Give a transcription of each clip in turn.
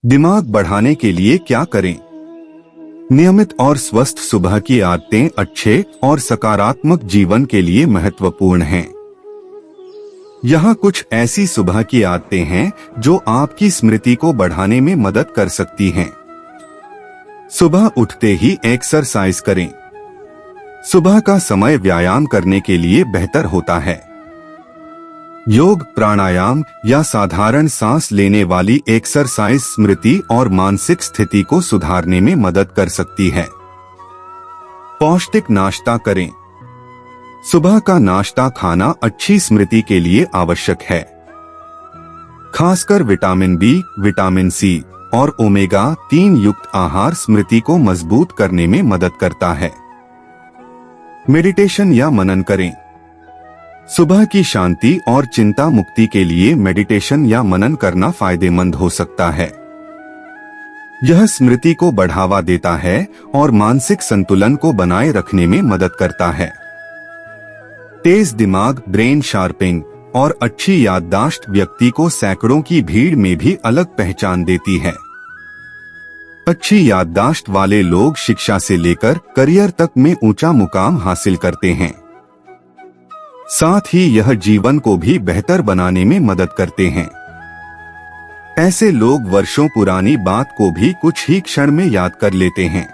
दिमाग बढ़ाने के लिए क्या करें? नियमित और स्वस्थ सुबह की आदतें अच्छे और सकारात्मक जीवन के लिए महत्वपूर्ण हैं। यहाँ कुछ ऐसी सुबह की आदतें हैं जो आपकी स्मृति को बढ़ाने में मदद कर सकती हैं। सुबह उठते ही एक्सरसाइज करें। सुबह का समय व्यायाम करने के लिए बेहतर होता है। योग, प्राणायाम या साधारण सांस लेने वाली एक्सरसाइज स्मृति और मानसिक स्थिति को सुधारने में मदद कर सकती है। पौष्टिक नाश्ता करें। सुबह का नाश्ता खाना अच्छी स्मृति के लिए आवश्यक है। खासकर विटामिन बी, विटामिन सी और ओमेगा 3 युक्त आहार स्मृति को मजबूत करने में मदद करता है। मेडिटेशन या मनन करें। सुबह की शांति और चिंता मुक्ति के लिए मेडिटेशन या मनन करना फायदेमंद हो सकता है। यह स्मृति को बढ़ावा देता है और मानसिक संतुलन को बनाए रखने में मदद करता है। तेज दिमाग, ब्रेन शार्पिंग और अच्छी याददाश्त व्यक्ति को सैकड़ों की भीड़ में भी अलग पहचान देती है। अच्छी याददाश्त वाले लोग शिक्षा से लेकर करियर तक में ऊंचा मुकाम हासिल करते हैं। साथ ही यह जीवन को भी बेहतर बनाने में मदद करते हैं। ऐसे लोग वर्षों पुरानी बात को भी कुछ ही क्षण में याद कर लेते हैं।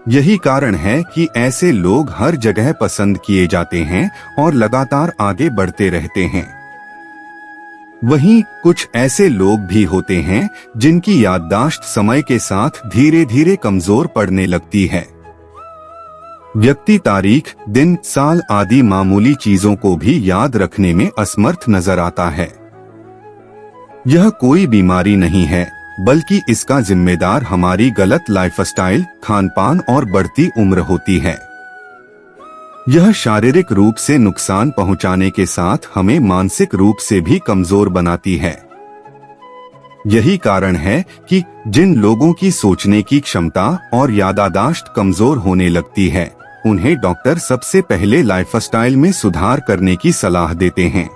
यही कारण है कि ऐसे लोग हर जगह पसंद किए जाते हैं और लगातार आगे बढ़ते रहते हैं। वहीं कुछ ऐसे लोग भी होते हैं जिनकी याददाश्त समय के साथ धीरे धीरे कमजोर पड़ने लगती है। व्यक्ति तारीख, दिन, साल आदि मामूली चीजों को भी याद रखने में असमर्थ नजर आता है। यह कोई बीमारी नहीं है, बल्कि इसका जिम्मेदार हमारी गलत लाइफस्टाइल, खानपान और बढ़ती उम्र होती है। यह शारीरिक रूप से नुकसान पहुंचाने के साथ हमें मानसिक रूप से भी कमजोर बनाती है। यही कारण है कि जिन लोगों की सोचने की क्षमता और याददाश्त कमजोर होने लगती है, उन्हें डॉक्टर सबसे पहले लाइफस्टाइल में सुधार करने की सलाह देते हैं।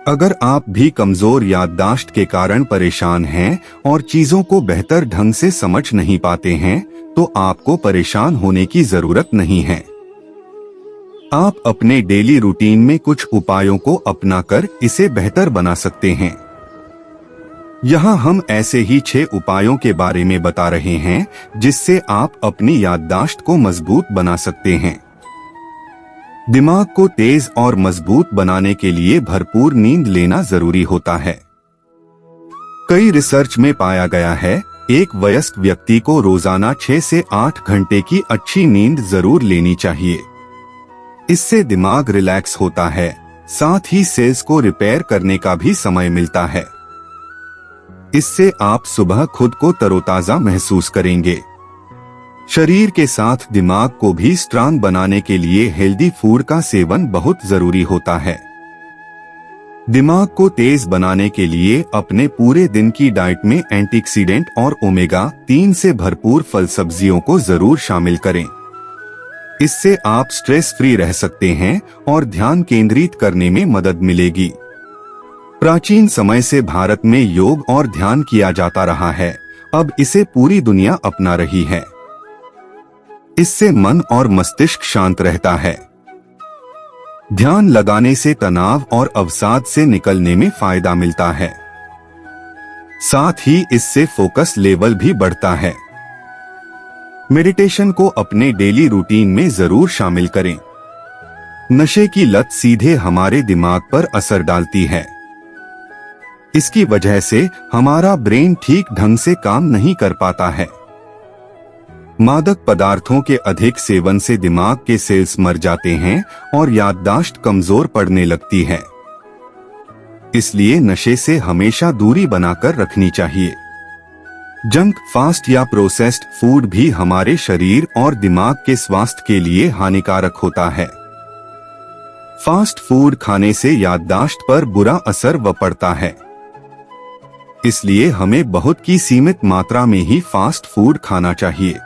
अगर आप भी कमजोर याददाश्त के कारण परेशान हैं और चीजों को बेहतर ढंग से समझ नहीं पाते हैं, तो आपको परेशान होने की जरूरत नहीं है। आप अपने डेली रूटीन में कुछ उपायों को अपनाकर इसे बेहतर बना सकते हैं। यहाँ हम ऐसे ही 6 उपायों के बारे में बता रहे हैं जिससे आप अपनी याददाश्त को मजबूत बना सकते हैं। दिमाग को तेज और मजबूत बनाने के लिए भरपूर नींद लेना जरूरी होता है। कई रिसर्च में पाया गया है, एक वयस्क व्यक्ति को रोजाना 6 से 8 घंटे की अच्छी नींद जरूर लेनी चाहिए। इससे दिमाग रिलैक्स होता है, साथ ही सेल्स को रिपेयर करने का भी समय मिलता है। इससे आप सुबह खुद को तरोताजा महसूस करेंगे। शरीर के साथ दिमाग को भी स्ट्रांग बनाने के लिए हेल्दी फूड का सेवन बहुत जरूरी होता है। दिमाग को तेज बनाने के लिए अपने पूरे दिन की डाइट में एंटीऑक्सीडेंट और ओमेगा 3 से भरपूर फल सब्जियों को जरूर शामिल करें। इससे आप स्ट्रेस फ्री रह सकते हैं और ध्यान केंद्रित करने में मदद मिलेगी। प्राचीन समय से भारत में योग और ध्यान किया जाता रहा है। अब इसे पूरी दुनिया अपना रही है। इससे मन और मस्तिष्क शांत रहता है। ध्यान लगाने से तनाव और अवसाद से निकलने में फायदा मिलता है। साथ ही इससे फोकस लेवल भी बढ़ता है। मेडिटेशन को अपने डेली रूटीन में जरूर शामिल करें। नशे की लत सीधे हमारे दिमाग पर असर डालती है। इसकी वजह से हमारा ब्रेन ठीक ढंग से काम नहीं कर पाता है। मादक पदार्थों के अधिक सेवन से दिमाग के सेल्स मर जाते हैं और याददाश्त कमजोर पड़ने लगती है। इसलिए नशे से हमेशा दूरी बनाकर रखनी चाहिए। जंक, फास्ट या प्रोसेस्ड फूड भी हमारे शरीर और दिमाग के स्वास्थ्य के लिए हानिकारक होता है। फास्ट फूड खाने से याददाश्त पर बुरा असर पड़ता है। इसलिए हमें बहुत की सीमित मात्रा में ही फास्ट फूड खाना चाहिए।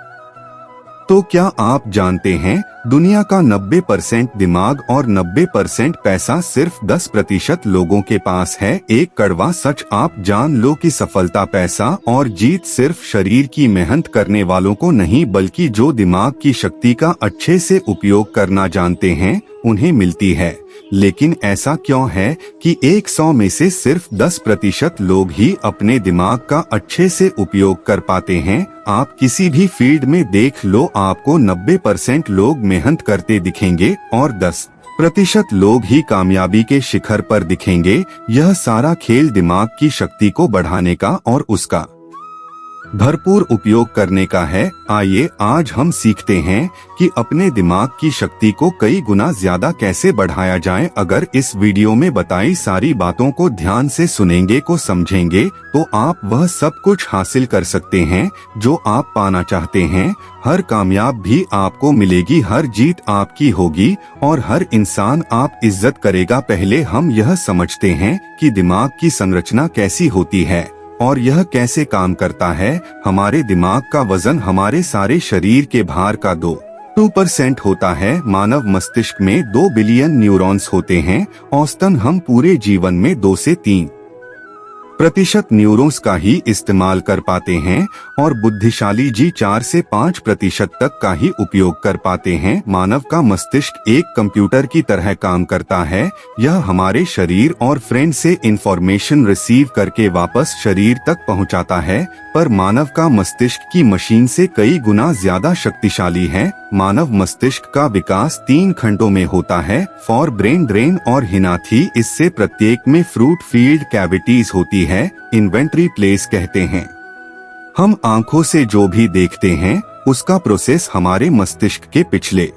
तो क्या आप जानते हैं दुनिया का 90% दिमाग और 90% पैसा सिर्फ 10% लोगों के पास है। एक कड़वा सच आप जान लो कि सफलता, पैसा और जीत सिर्फ शरीर की मेहनत करने वालों को नहीं बल्कि जो दिमाग की शक्ति का अच्छे से उपयोग करना जानते हैं उन्हें मिलती है। लेकिन ऐसा क्यों है कि 100 में से सिर्फ 10% लोग ही अपने दिमाग का अच्छे से उपयोग कर पाते हैं। आप किसी भी फील्ड में देख लो, आपको 90% लोग मेहनत करते दिखेंगे और 10% लोग ही कामयाबी के शिखर पर दिखेंगे। यह सारा खेल दिमाग की शक्ति को बढ़ाने का और उसका भरपूर उपयोग करने का है। आइए आज हम सीखते हैं कि अपने दिमाग की शक्ति को कई गुना ज्यादा कैसे बढ़ाया जाए। अगर इस वीडियो में बताई सारी बातों को ध्यान से सुनेंगे, को समझेंगे तो आप वह सब कुछ हासिल कर सकते हैं जो आप पाना चाहते हैं। हर कामयाब भी आपको मिलेगी, हर जीत आपकी होगी और हर इंसान आप इज्जत करेगा। पहले हम यह समझते हैं कि दिमाग की संरचना कैसी होती है और यह कैसे काम करता है। हमारे दिमाग का वजन हमारे सारे शरीर के भार का 2% होता है। मानव मस्तिष्क में 2 बिलियन न्यूरॉन्स होते हैं। औसतन हम पूरे जीवन में 2 से 3% न्यूरॉन्स का ही इस्तेमाल कर पाते हैं और बुद्धिशाली जी 4 से 5% तक का ही उपयोग कर पाते हैं। मानव का मस्तिष्क एक कंप्यूटर की तरह काम करता है। यह हमारे शरीर और फ्रेंड से इंफॉर्मेशन रिसीव करके वापस शरीर तक पहुंचाता है, पर मानव का मस्तिष्क की मशीन से कई गुना ज्यादा शक्तिशाली है। मानव मस्तिष्क का विकास 3 खंडों में होता है, फॉर ब्रेन, ब्रेन और हिनाथी। इससे प्रत्येक में फ्रूट फील्ड कैविटीज होती है, इन्वेंट्री प्लेस कहते हैं। हम आंखों से जो भी देखते हैं उसका प्रोसेस हमारे मस्तिष्क के पिछले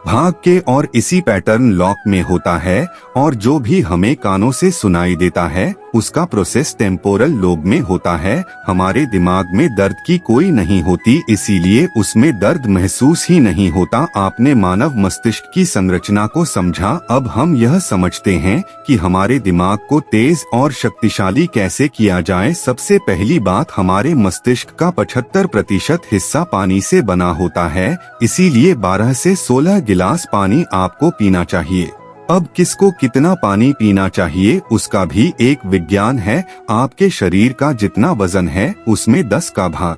भाग के और इसी पैटर्न लॉक में होता है, और जो भी हमें कानों से सुनाई देता है उसका प्रोसेस टेम्पोरल लोब में होता है। हमारे दिमाग में दर्द की कोई नहीं होती, इसीलिए उसमें दर्द महसूस ही नहीं होता। आपने मानव मस्तिष्क की संरचना को समझा। अब हम यह समझते हैं कि हमारे दिमाग को तेज और शक्तिशाली कैसे किया जाए। सबसे पहली बात, हमारे मस्तिष्क का 75% हिस्सा पानी से बना होता है, इसीलिए 12 से 16 गिलास पानी आपको पीना चाहिए। अब किसको कितना पानी पीना चाहिए उसका भी एक विज्ञान है। आपके शरीर का जितना वजन है उसमें 10 का भाग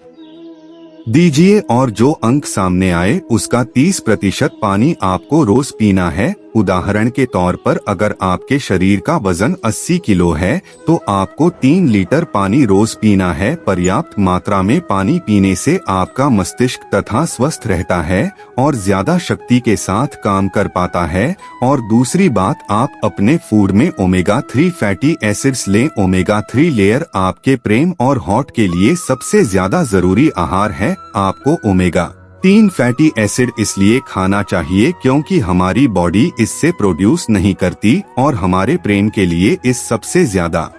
दीजिए और जो अंक सामने आए उसका 30% पानी आपको रोज पीना है। उदाहरण के तौर पर अगर आपके शरीर का वजन 80 किलो है तो आपको 3 लीटर पानी रोज पीना है। पर्याप्त मात्रा में पानी पीने से आपका मस्तिष्क तथा स्वस्थ रहता है और ज्यादा शक्ति के साथ काम कर पाता है। और दूसरी बात, आप अपने फूड में ओमेगा 3 फैटी एसिड्स लें। ओमेगा 3 लेयर आपके प्रेम और हॉट के लिए सबसे ज्यादा जरूरी आहार है। आपको ओमेगा 3 फैटी एसिड इसलिए खाना चाहिए क्योंकि हमारी बॉडी इससे प्रोड्यूस नहीं करती और हमारे प्रेम के लिए इस सबसे ज्यादा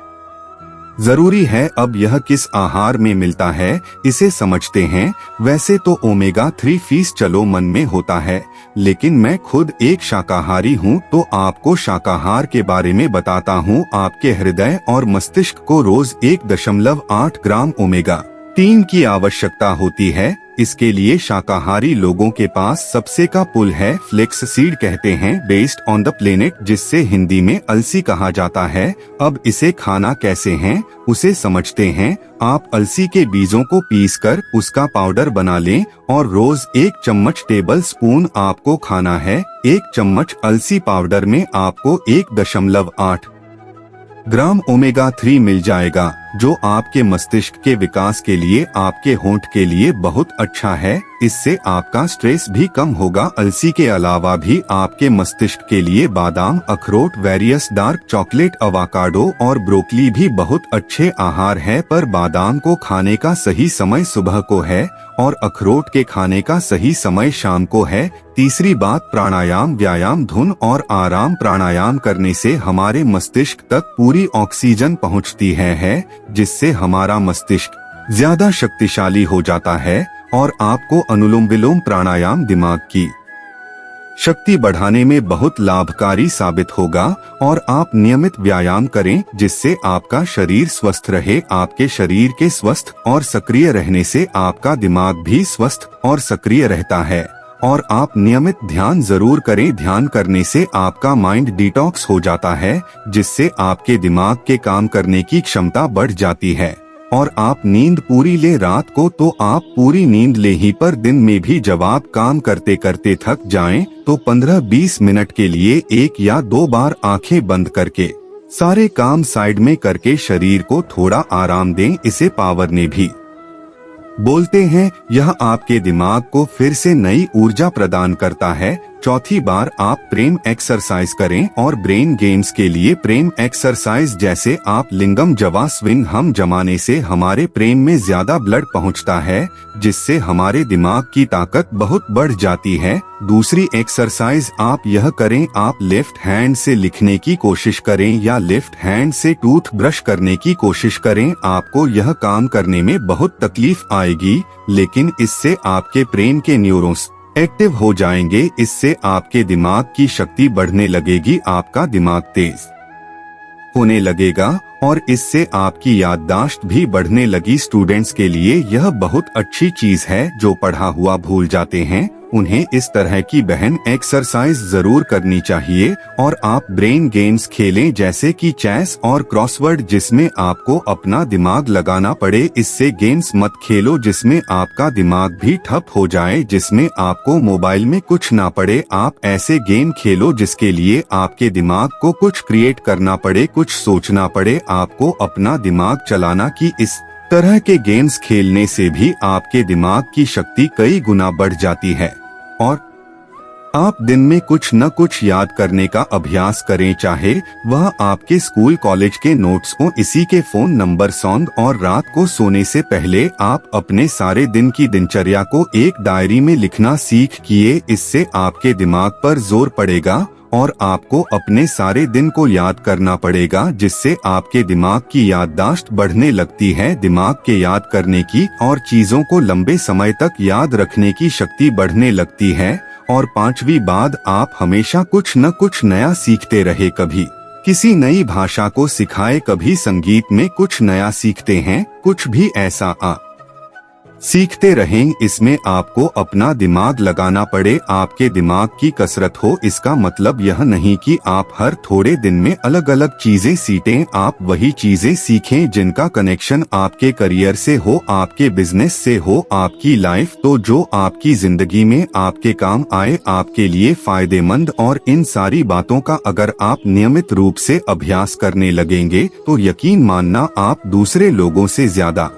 जरूरी है। अब यह किस आहार में मिलता है इसे समझते हैं। वैसे तो ओमेगा 3 फीस चलो मन में होता है, लेकिन मैं खुद एक शाकाहारी हूँ तो आपको शाकाहार के बारे में बताता हूँ। आपके हृदय और मस्तिष्क को रोज 1.8 ग्राम ओमेगा 3 की आवश्यकता होती है। इसके लिए शाकाहारी लोगों के पास सबसे का पुल है, फ्लेक्स सीड कहते हैं, बेस्ड ऑन द प्लेनेट, जिससे हिंदी में अलसी कहा जाता है। अब इसे खाना कैसे है उसे समझते हैं। आप अलसी के बीजों को पीसकर उसका पाउडर बना लें और रोज 1 चम्मच टेबल स्पून आपको खाना है। 1 चम्मच अलसी पाउडर में आपको 1.8 ग्राम ओमेगा 3 मिल जाएगा, जो आपके मस्तिष्क के विकास के लिए, आपके होंठ के लिए बहुत अच्छा है। इससे आपका स्ट्रेस भी कम होगा। अलसी के अलावा भी आपके मस्तिष्क के लिए बादाम, अखरोट, वेरियस डार्क चॉकलेट, अवाकाडो और ब्रोकली भी बहुत अच्छे आहार है। पर बादाम को खाने का सही समय सुबह को है और अखरोट के खाने का सही समय शाम को है। तीसरी बात, प्राणायाम, व्यायाम, धुन और आराम। प्राणायाम करने से हमारे मस्तिष्क तक पूरी ऑक्सीजन पहुंचती है जिससे हमारा मस्तिष्क ज्यादा शक्तिशाली हो जाता है। और आपको अनुलोम विलोम प्राणायाम दिमाग की शक्ति बढ़ाने में बहुत लाभकारी साबित होगा। और आप नियमित व्यायाम करें जिससे आपका शरीर स्वस्थ रहे। आपके शरीर के स्वस्थ और सक्रिय रहने से आपका दिमाग भी स्वस्थ और सक्रिय रहता है। और आप नियमित ध्यान जरूर करें। ध्यान करने से आपका माइंड डिटॉक्स हो जाता है जिससे आपके दिमाग के काम करने की क्षमता बढ़ जाती है। और आप नींद पूरी ले रात को तो आप पूरी नींद ले ही, पर दिन में भी जब आप काम करते करते थक जाएं तो 15-20 मिनट के लिए 1 या 2 बार आंखें बंद करके सारे काम साइड में करके शरीर को थोड़ा आराम दें। इसे पावर ने भी बोलते हैं। यह आपके दिमाग को फिर से नई ऊर्जा प्रदान करता है। चौथी बार आप प्रेम एक्सरसाइज करें और ब्रेन गेम्स के लिए प्रेम एक्सरसाइज जैसे आप लिंगम जवा स्विंग हम जमाने से हमारे प्रेम में ज्यादा ब्लड पहुंचता है जिससे हमारे दिमाग की ताकत बहुत बढ़ जाती है। दूसरी एक्सरसाइज आप यह करें, आप लेफ्ट हैंड से लिखने की कोशिश करें या लेफ्ट हैंड से टूथ ब्रश करने की कोशिश करें। आपको यह काम करने में बहुत तकलीफ आएगी लेकिन इससे आपके ब्रेन के न्यूरॉन्स एक्टिव हो जाएंगे। इससे आपके दिमाग की शक्ति बढ़ने लगेगी, आपका दिमाग तेज होने लगेगा और इससे आपकी याददाश्त भी बढ़ने लगी। स्टूडेंट्स के लिए यह बहुत अच्छी चीज है। जो पढ़ा हुआ भूल जाते हैं उन्हें इस तरह की बहन एक्सरसाइज जरूर करनी चाहिए। और आप ब्रेन गेम्स खेलें जैसे कि चेस और क्रॉसवर्ड जिसमें आपको अपना दिमाग लगाना पड़े। इससे गेम्स मत खेलो जिसमें आपका दिमाग भी ठप हो जाए, जिसमें आपको मोबाइल में कुछ ना पड़े। आप ऐसे गेम खेलो जिसके लिए आपके दिमाग को कुछ क्रिएट करना पड़े, कुछ सोचना पड़े, आपको अपना दिमाग चलाना। कि इस तरह के गेम्स खेलने से भी आपके दिमाग की शक्ति कई गुना बढ़ जाती है। और आप दिन में कुछ न कुछ याद करने का अभ्यास करें, चाहे वह आपके स्कूल कॉलेज के नोट्स हो, इसी के फोन नंबर सॉन्ग। और रात को सोने से पहले आप अपने सारे दिन की दिनचर्या को एक डायरी में लिखना सीखिए। इससे आपके दिमाग पर जोर पड़ेगा और आपको अपने सारे दिन को याद करना पड़ेगा जिससे आपके दिमाग की याददाश्त बढ़ने लगती है। दिमाग के याद करने की और चीजों को लंबे समय तक याद रखने की शक्ति बढ़ने लगती है। और 5वीं बात, आप हमेशा कुछ न कुछ नया सीखते रहे। कभी किसी नई भाषा को सिखाए, कभी संगीत में कुछ नया सीखते हैं, कुछ भी ऐसा सीखते रहें। इसमें आपको अपना दिमाग लगाना पड़े, आपके दिमाग की कसरत हो। इसका मतलब यह नहीं कि आप हर थोड़े दिन में अलग अलग चीजें सीखें। आप वही चीजें सीखें जिनका कनेक्शन आपके करियर से हो, आपके बिजनेस से हो, आपकी लाइफ तो जो आपकी जिंदगी में आपके काम आए, आपके लिए फायदेमंद। और इन सारी बातों का अगर आप नियमित रूप से अभ्यास करने लगेंगे तो यकीन मानना आप दूसरे लोगों से ज्यादा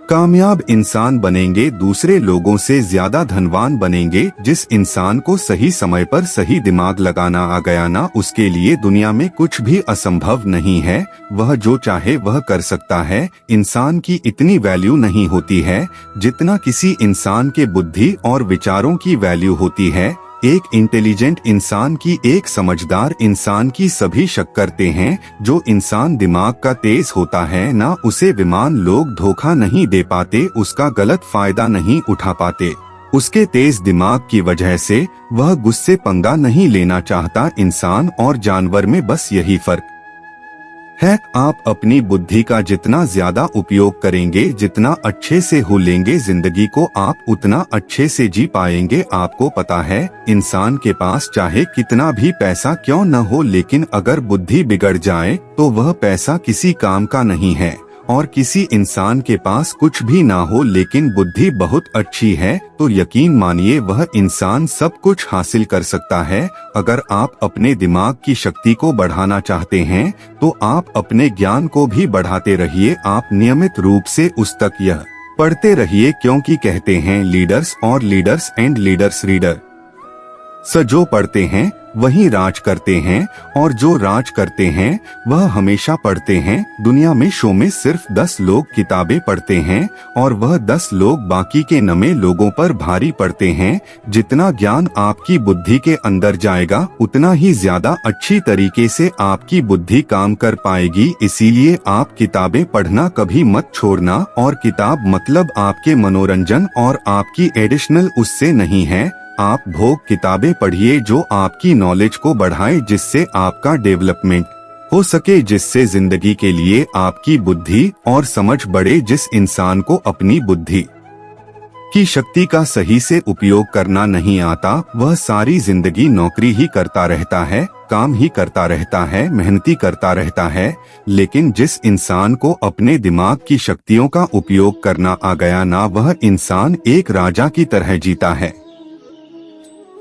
कामयाब इंसान बनेंगे, दूसरे लोगों से ज्यादा धनवान बनेंगे। जिस इंसान को सही समय पर सही दिमाग लगाना आ गया ना, उसके लिए दुनिया में कुछ भी असंभव नहीं है। वह जो चाहे वह कर सकता है। इंसान की इतनी वैल्यू नहीं होती है जितना किसी इंसान के बुद्धि और विचारों की वैल्यू होती है। एक इंटेलिजेंट इंसान की, एक समझदार इंसान की सभी शक करते हैं। जो इंसान दिमाग का तेज होता है ना, उसे विमान लोग धोखा नहीं दे पाते, उसका गलत फायदा नहीं उठा पाते। उसके तेज दिमाग की वजह से वह गुस्से पंगा नहीं लेना चाहता। इंसान और जानवर में बस यही फर्क है। आप अपनी बुद्धि का जितना ज्यादा उपयोग करेंगे, जितना अच्छे से हो लेंगे जिंदगी को, आप उतना अच्छे से जी पाएंगे। आपको पता है, इंसान के पास चाहे कितना भी पैसा क्यों न हो, लेकिन अगर बुद्धि बिगड़ जाए तो वह पैसा किसी काम का नहीं है। और किसी इंसान के पास कुछ भी ना हो लेकिन बुद्धि बहुत अच्छी है तो यकीन मानिए वह इंसान सब कुछ हासिल कर सकता है। अगर आप अपने दिमाग की शक्ति को बढ़ाना चाहते हैं तो आप अपने ज्ञान को भी बढ़ाते रहिए। आप नियमित रूप से उस तक यह पढ़ते रहिए, क्योंकि कहते हैं लीडर्स और लीडर्स एंड लीडर्स रीडर। जो पढ़ते हैं वही राज करते हैं और जो राज करते हैं वह हमेशा पढ़ते हैं। दुनिया में शो में सिर्फ 10 लोग किताबें पढ़ते हैं और वह 10 लोग बाकी के 9 लोगों पर भारी पड़ते हैं। जितना ज्ञान आपकी बुद्धि के अंदर जाएगा उतना ही ज्यादा अच्छी तरीके से आपकी बुद्धि काम कर पाएगी। इसीलिए आप किताबें पढ़ना कभी मत छोड़ना। और किताब मतलब आपके मनोरंजन और आपकी एडिशनल उससे नहीं है। आप भोग किताबें पढ़िए जो आपकी नॉलेज को बढ़ाए, जिससे आपका डेवलपमेंट हो सके, जिससे जिंदगी के लिए आपकी बुद्धि और समझ बढ़े। जिस इंसान को अपनी बुद्धि की शक्ति का सही से उपयोग करना नहीं आता, वह सारी जिंदगी नौकरी ही करता रहता है, काम ही करता रहता है, मेहनती करता रहता है। लेकिन जिस इंसान को अपने दिमाग की शक्तियों का उपयोग करना आ गया ना, वह इंसान एक राजा की तरह जीता है।